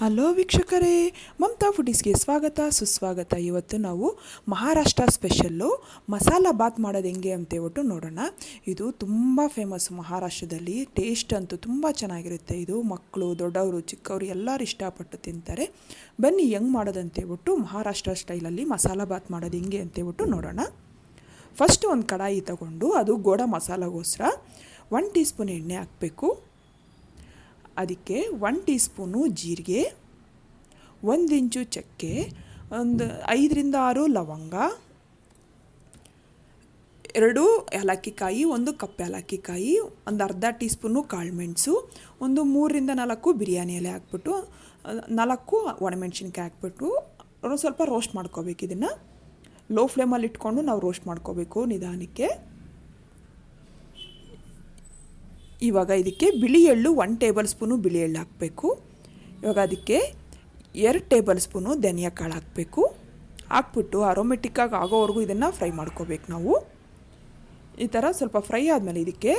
Hello ವೀಕ್ಷಕರೇ, ಮಮತಾ ಫುಡೀಸ್ಗೆ ಸ್ವಾಗತ ಸುಸ್ವಾಗತ. ಇವತ್ತು ನಾವು ಮಹಾರಾಷ್ಟ್ರ ಸ್ಪೆಷಲ್ಲು ಮಸಾಲ ಬಾತ್ ಮಾಡೋದು ಹೆಂಗೆ ಅಂತೇಳ್ಬಿಟ್ಟು ನೋಡೋಣ. ಇದು ತುಂಬ ಫೇಮಸ್ ಮಹಾರಾಷ್ಟ್ರದಲ್ಲಿ. ಟೇಸ್ಟ್ ಅಂತೂ ತುಂಬ ಚೆನ್ನಾಗಿರುತ್ತೆ. ಇದು ಮಕ್ಕಳು, ದೊಡ್ಡವರು, ಚಿಕ್ಕವರು ಎಲ್ಲರೂ ಇಷ್ಟಪಟ್ಟು ತಿಂತಾರೆ. ಬನ್ನಿ ಹೆಂಗೆ ಮಾಡೋದಂತೇಳ್ಬಿಟ್ಟು ಮಹಾರಾಷ್ಟ್ರ ಸ್ಟೈಲಲ್ಲಿ ಮಸಾಲ ಬಾತ್ ಮಾಡೋದು ಹೆಂಗೆ ಅಂತೇಳ್ಬಿಟ್ಟು ನೋಡೋಣ. ಫಸ್ಟ್ ಒಂದು ಕಡಾಯಿ ತಗೊಂಡು ಅದು ಗೋಡ ಮಸಾಲಗೋಸ್ಕರ 1 ಟೀ ಸ್ಪೂನ್ ಎಣ್ಣೆ ಹಾಕಬೇಕು. ಅದಕ್ಕೆ 1 ಟೀ ಸ್ಪೂನು ಜೀರಿಗೆ, 1 ಇಂಚು ಚಕ್ಕೆ, ಒಂದು 5 ರಿಂದ 6 ಲವಂಗ, 2 ಏಲಕ್ಕಿಕಾಯಿ, 1 ಕಪ್ ಏಲಕ್ಕಿಕಾಯಿ, ಒಂದು ಅರ್ಧ ಟೀ ಸ್ಪೂನು ಕಾಳುಮೆಣಸು, ಒಂದು 3 ರಿಂದ 4 ಬಿರಿಯಾನಿ ಎಲೆ ಹಾಕ್ಬಿಟ್ಟು 4 ಒಣಮೆಣ್ಸಿನ್ಕಾಯಿ ಹಾಕ್ಬಿಟ್ಟು ಸ್ವಲ್ಪ ರೋಸ್ಟ್ ಮಾಡ್ಕೋಬೇಕು. ಇದನ್ನು ಲೋ ಫ್ಲೇಮಲ್ಲಿ ಇಟ್ಕೊಂಡು ನಾವು ರೋಸ್ಟ್ ಮಾಡ್ಕೋಬೇಕು ನಿಧಾನಕ್ಕೆ. ಇವಾಗ ಇದಕ್ಕೆ ಬಿಳಿ ಎಳ್ಳು 1 ಟೇಬಲ್ ಸ್ಪೂನು ಬಿಳಿ ಎಳ್ಳು ಹಾಕಬೇಕು. ಇವಾಗ ಅದಕ್ಕೆ 2 ಟೇಬಲ್ ಸ್ಪೂನು ಧನಿಯಾ ಕಾಳು ಹಾಕಬೇಕು. ಹಾಕ್ಬಿಟ್ಟು ಅರೋಮೆಟಿಕ್ಕಾಗಿ ಆಗೋವರೆಗೂ ಇದನ್ನು ಫ್ರೈ ಮಾಡ್ಕೋಬೇಕು ನಾವು. ಈ ಥರ ಸ್ವಲ್ಪ ಫ್ರೈ ಆದಮೇಲೆ ಇದಕ್ಕೆ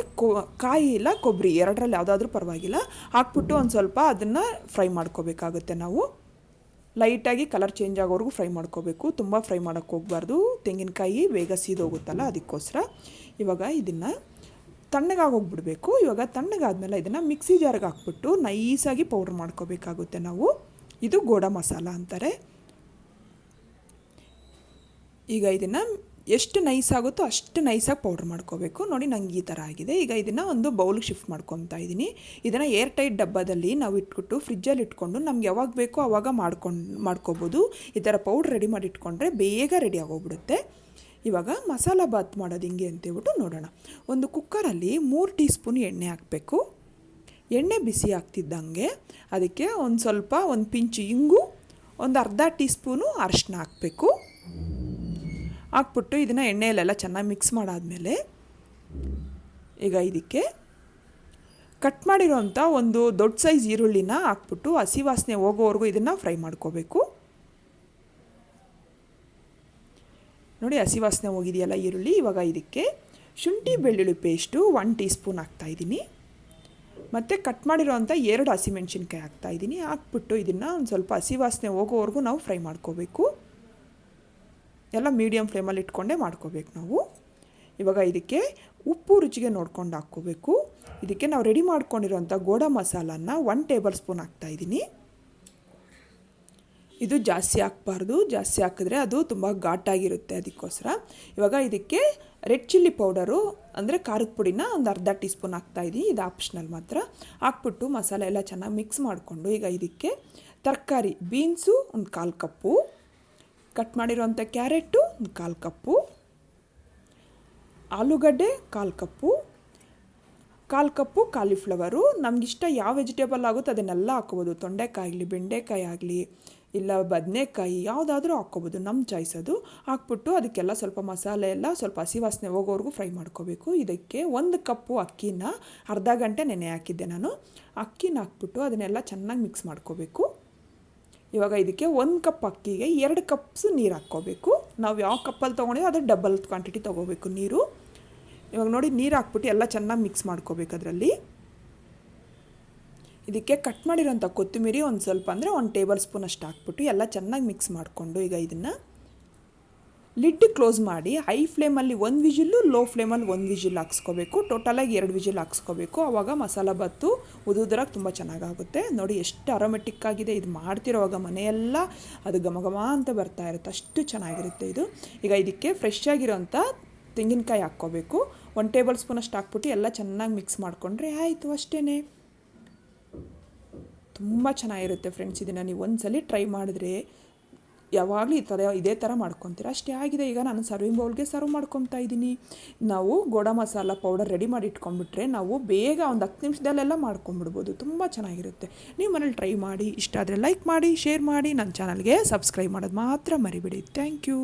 ಕಾಯಿ ಇಲ್ಲ ಕೊಬ್ಬರಿ ಎರಡರಲ್ಲಿ ಯಾವುದಾದ್ರೂ ಪರವಾಗಿಲ್ಲ ಹಾಕ್ಬಿಟ್ಟು ಒಂದು ಸ್ವಲ್ಪ ಅದನ್ನು ಫ್ರೈ ಮಾಡ್ಕೋಬೇಕಾಗುತ್ತೆ. ನಾವು ಲೈಟಾಗಿ ಕಲರ್ ಚೇಂಜ್ ಆಗೋವರೆಗೂ ಫ್ರೈ ಮಾಡ್ಕೋಬೇಕು. ತುಂಬ ಫ್ರೈ ಮಾಡೋಕ್ಕೆ ಹೋಗಬಾರ್ದು, ತೆಂಗಿನಕಾಯಿ ಬೇಗ ಸೀದೋಗುತ್ತಲ್ಲ, ಅದಕ್ಕೋಸ್ಕರ. ಇವಾಗ ಇದನ್ನು ತಣ್ಣಗಾಗೋಗ್ಬಿಡಬೇಕು. ಇವಾಗ ತಣ್ಣಗಾದ್ಮೇಲೆ ಇದನ್ನು ಮಿಕ್ಸಿ ಜಾರ್ಗೆ ಹಾಕ್ಬಿಟ್ಟು ನೈಸಾಗಿ ಪೌಡ್ರ್ ಮಾಡ್ಕೋಬೇಕಾಗುತ್ತೆ ನಾವು. ಇದು ಗೋಡ ಮಸಾಲ ಅಂತಾರೆ. ಈಗ ಇದನ್ನು ಎಷ್ಟು ನೈಸ್ ಆಗುತ್ತೋ ಅಷ್ಟು ನೈಸಾಗಿ ಪೌಡ್ರ್ ಮಾಡ್ಕೋಬೇಕು. ನೋಡಿ, ನಂಗೆ ಈ ಥರ ಆಗಿದೆ. ಈಗ ಇದನ್ನು ಒಂದು ಬೌಲ್ಗೆ ಶಿಫ್ಟ್ ಮಾಡ್ಕೊತಾ ಇದ್ದೀನಿ. ಇದನ್ನು ಏರ್ ಟೈಟ್ ಡಬ್ಬದಲ್ಲಿ ನಾವು ಇಟ್ಬಿಟ್ಟು ಫ್ರಿಜ್ಜಲ್ಲಿ ಇಟ್ಕೊಂಡು ನಮ್ಗೆ ಯಾವಾಗ ಬೇಕೋ ಆವಾಗ ಮಾಡ್ಕೋಬೋದು. ಈ ಥರ ಪೌಡ್ರ್ ರೆಡಿ ಮಾಡಿ ಇಟ್ಕೊಂಡ್ರೆ ಬೇಗ ರೆಡಿ ಆಗೋಗ್ಬಿಡುತ್ತೆ. ಇವಾಗ ಮಸಾಲ ಬಾತ್ ಮಾಡೋದು ಹಿಂಗೆ ಅಂತೇಳ್ಬಿಟ್ಟು ನೋಡೋಣ. ಒಂದು ಕುಕ್ಕರಲ್ಲಿ 3 ಟೀ ಸ್ಪೂನ್ ಎಣ್ಣೆ ಹಾಕಬೇಕು. ಎಣ್ಣೆ ಬಿಸಿ ಆಗ್ತಿದ್ದಂಗೆ ಅದಕ್ಕೆ ಒಂದು ಪಿಂಚು ಇಂಗು, ಒಂದು ಅರ್ಧ ಟೀ ಸ್ಪೂನು ಅರಿಶಿನ ಹಾಕಬೇಕು. ಹಾಕ್ಬಿಟ್ಟು ಇದನ್ನು ಎಣ್ಣೆಯಲ್ಲೆಲ್ಲ ಚೆನ್ನಾಗಿ ಮಿಕ್ಸ್ ಮಾಡಾದಮೇಲೆ ಈಗ ಇದಕ್ಕೆ ಕಟ್ ಮಾಡಿರೋಂಥ ಒಂದು ದೊಡ್ಡ ಸೈಜ್ ಈರುಳ್ಳಿನ ಹಾಕ್ಬಿಟ್ಟು ಹಸಿ ವಾಸನೆ ಹೋಗೋವರೆಗೂ ಇದನ್ನು ಫ್ರೈ ಮಾಡ್ಕೋಬೇಕು. ನೋಡಿ, ಹಸಿ ವಾಸನೆ ಹೋಗಿದೆಯಲ್ಲ ಈರುಳ್ಳಿ. ಇವಾಗ ಇದಕ್ಕೆ ಶುಂಠಿ ಬೆಳ್ಳುಳ್ಳಿ ಪೇಸ್ಟು 1 ಟೀ ಸ್ಪೂನ್ ಹಾಕ್ತಾಯಿದ್ದೀನಿ. ಮತ್ತು ಕಟ್ ಮಾಡಿರೋಂಥ 2 ಹಸಿಮೆಣ್ಸಿನ್ಕಾಯಿ ಹಾಕ್ತಾಯಿದ್ದೀನಿ. ಹಾಕ್ಬಿಟ್ಟು ಇದನ್ನು ಒಂದು ಸ್ವಲ್ಪ ಹಸಿ ವಾಸನೆ ಹೋಗೋವರೆಗೂ ನಾವು ಫ್ರೈ ಮಾಡ್ಕೋಬೇಕು. ಎಲ್ಲ ಮೀಡಿಯಮ್ ಫ್ಲೇಮಲ್ಲಿ ಇಟ್ಕೊಂಡೇ ಮಾಡ್ಕೋಬೇಕು ನಾವು. ಇವಾಗ ಇದಕ್ಕೆ ಉಪ್ಪು ರುಚಿಗೆ ನೋಡ್ಕೊಂಡು ಹಾಕ್ಕೋಬೇಕು. ಇದಕ್ಕೆ ನಾವು ರೆಡಿ ಮಾಡ್ಕೊಂಡಿರೋಂಥ ಗೋಡ ಮಸಾಲನ 1 ಟೇಬಲ್ ಸ್ಪೂನ್ ಹಾಕ್ತಾಯಿದ್ದೀನಿ. ಇದು ಜಾಸ್ತಿ ಹಾಕಬಾರ್ದು, ಜಾಸ್ತಿ ಹಾಕಿದ್ರೆ ಅದು ತುಂಬ ಘಾಟಾಗಿರುತ್ತೆ, ಅದಕ್ಕೋಸ್ಕರ. ಇವಾಗ ಇದಕ್ಕೆ ರೆಡ್ ಚಿಲ್ಲಿ ಪೌಡರು ಅಂದರೆ ಖಾರದ ಪುಡಿನ ಒಂದು ಅರ್ಧ ಟೀ ಸ್ಪೂನ್ ಹಾಕ್ತಾಯಿದ್ದೀನಿ. ಇದು ಆಪ್ಷನಲ್ ಮಾತ್ರ. ಹಾಕ್ಬಿಟ್ಟು ಮಸಾಲೆ ಎಲ್ಲ ಚೆನ್ನಾಗಿ ಮಿಕ್ಸ್ ಮಾಡಿಕೊಂಡು ಈಗ ಇದಕ್ಕೆ ತರಕಾರಿ ಬೀನ್ಸು ಒಂದು 1/4 ಕಪ್ಪು, ಕಟ್ ಮಾಡಿರೋಂಥ ಕ್ಯಾರೆಟು ಒಂದು 1/4 ಕಪ್ಪು, ಆಲೂಗಡ್ಡೆ 1/4 ಕಪ್ಪು, 1/4 ಕಪ್ಪು ಕಾಲಿಫ್ಲವರು. ನಮಗಿಷ್ಟ ಯಾವ ವೆಜಿಟೇಬಲ್ ಆಗುತ್ತೋ ಅದನ್ನೆಲ್ಲ ಹಾಕ್ಕೋಬೋದು. ತೊಂಡೆಕಾಯಿ ಆಗಲಿ, ಬೆಂಡೆಕಾಯಿ ಆಗಲಿ, ಇಲ್ಲ ಬದನೆಕಾಯಿ, ಯಾವುದಾದ್ರೂ ಹಾಕ್ಕೋಬೋದು, ನಮ್ಮ ಚಾಯ್ಸ್ ಅದು. ಹಾಕ್ಬಿಟ್ಟು ಅದಕ್ಕೆಲ್ಲ ಸ್ವಲ್ಪ ಮಸಾಲೆ ಎಲ್ಲ ಸ್ವಲ್ಪ ಹಸಿ ವಾಸನೆ ಹೋಗೋವರೆಗೂ ಫ್ರೈ ಮಾಡ್ಕೋಬೇಕು. ಇದಕ್ಕೆ 1 ಕಪ್ಪು ಅಕ್ಕಿನ ಅರ್ಧ ಗಂಟೆ ನೆನೆ ಹಾಕಿದ್ದೆ ನಾನು. ಅಕ್ಕಿನ ಹಾಕ್ಬಿಟ್ಟು ಅದನ್ನೆಲ್ಲ ಚೆನ್ನಾಗಿ ಮಿಕ್ಸ್ ಮಾಡ್ಕೋಬೇಕು. ಇವಾಗ ಇದಕ್ಕೆ 1 ಕಪ್ ಅಕ್ಕಿಗೆ 2 ಕಪ್ಸು ನೀರು ಹಾಕ್ಕೋಬೇಕು. ನಾವು ಯಾವ ಕಪ್ಪಲ್ಲಿ ತೊಗೊಂಡಿದ್ದೀವಿ ಅದು ಡಬಲ್ ಕ್ವಾಂಟಿಟಿ ತೊಗೋಬೇಕು ನೀರು. ಇವಾಗ ನೋಡಿ, ನೀರು ಹಾಕ್ಬಿಟ್ಟು ಎಲ್ಲ ಚೆನ್ನಾಗಿ ಮಿಕ್ಸ್ ಮಾಡ್ಕೋಬೇಕು. ಅದರಲ್ಲಿ ಇದಕ್ಕೆ ಕಟ್ ಮಾಡಿರೋಂಥ ಕೊತ್ತಂಬರಿ ಒಂದು ಸ್ವಲ್ಪ ಅಂದರೆ 1 ಟೇಬಲ್ ಸ್ಪೂನ್ ಅಷ್ಟು ಹಾಕ್ಬಿಟ್ಟು ಎಲ್ಲ ಚೆನ್ನಾಗಿ ಮಿಕ್ಸ್ ಮಾಡಿಕೊಂಡು ಈಗ ಇದನ್ನು ಲಿಡ್ ಕ್ಲೋಸ್ ಮಾಡಿ ಹೈ ಫ್ಲೇಮಲ್ಲಿ 1 ವಿಜಿಲ್ಲು, ಲೋ ಫ್ಲೇಮಲ್ಲಿ 1 ವಿಜಿಲ್ ಹಾಕ್ಸ್ಕೋಬೇಕು. ಟೋಟಲಾಗಿ 2 ವಿಜಿಲ್ ಹಾಕ್ಸ್ಕೋಬೇಕು. ಆವಾಗ ಮಸಾಲ ಬಾತು ಉದುದ್ರಾಗಿ ತುಂಬ ಚೆನ್ನಾಗಾಗುತ್ತೆ. ನೋಡಿ ಎಷ್ಟು ಅರೋಮೆಟಿಕ್ ಆಗಿದೆ. ಇದು ಮಾಡ್ತಿರೋವಾಗ ಮನೆಯೆಲ್ಲ ಅದು ಘಮ ಘಮ ಅಂತ ಬರ್ತಾ ಇರುತ್ತೆ, ಅಷ್ಟು ಚೆನ್ನಾಗಿರುತ್ತೆ ಇದು. ಈಗ ಇದಕ್ಕೆ ಫ್ರೆಶ್ ಆಗಿರೋಂಥ ತೆಂಗಿನಕಾಯಿ ಹಾಕ್ಕೋಬೇಕು. 1 ಟೇಬಲ್ ಸ್ಪೂನ್ ಅಷ್ಟು ಹಾಕ್ಬಿಟ್ಟು ಎಲ್ಲ ಚೆನ್ನಾಗಿ ಮಿಕ್ಸ್ ಮಾಡಿಕೊಂಡ್ರೆ ಆಯಿತು, ಅಷ್ಟೇ. ತುಂಬ ಚೆನ್ನಾಗಿರುತ್ತೆ ಫ್ರೆಂಡ್ಸ್. ಇದನ್ನು ನೀವು ಒಂದ್ಸಲಿ ಟ್ರೈ ಮಾಡಿದ್ರೆ ಯಾವಾಗಲೂ ಇದೇ ಥರ ಮಾಡ್ಕೊತೀರ. ಅಷ್ಟೇ ಆಗಿದೆ. ಈಗ ನಾನು ಸರ್ವಿಂಗ್ ಬೌಲ್ಗೆ ಸರ್ವ್ ಮಾಡ್ಕೊತಾ ಇದ್ದೀನಿ. ನಾವು ಗೋಡ ಮಸಾಲ ಪೌಡರ್ ರೆಡಿ ಮಾಡಿ ಇಟ್ಕೊಂಡ್ಬಿಟ್ರೆ ನಾವು ಬೇಗ ಒಂದು 10 ನಿಮಿಷದಲ್ಲೆಲ್ಲ ಮಾಡ್ಕೊಂಬಿಡ್ಬೋದು. ತುಂಬ ಚೆನ್ನಾಗಿರುತ್ತೆ. ನೀವು ಮನೇಲಿ ಟ್ರೈ ಮಾಡಿ. ಇಷ್ಟ ಆದರೆ ಲೈಕ್ ಮಾಡಿ, ಶೇರ್ ಮಾಡಿ, ನನ್ನ ಚಾನಲ್ಗೆ ಸಬ್ಸ್ಕ್ರೈಬ್ ಮಾಡೋದು ಮಾತ್ರ ಮರಿಬೇಡಿ. Thank you.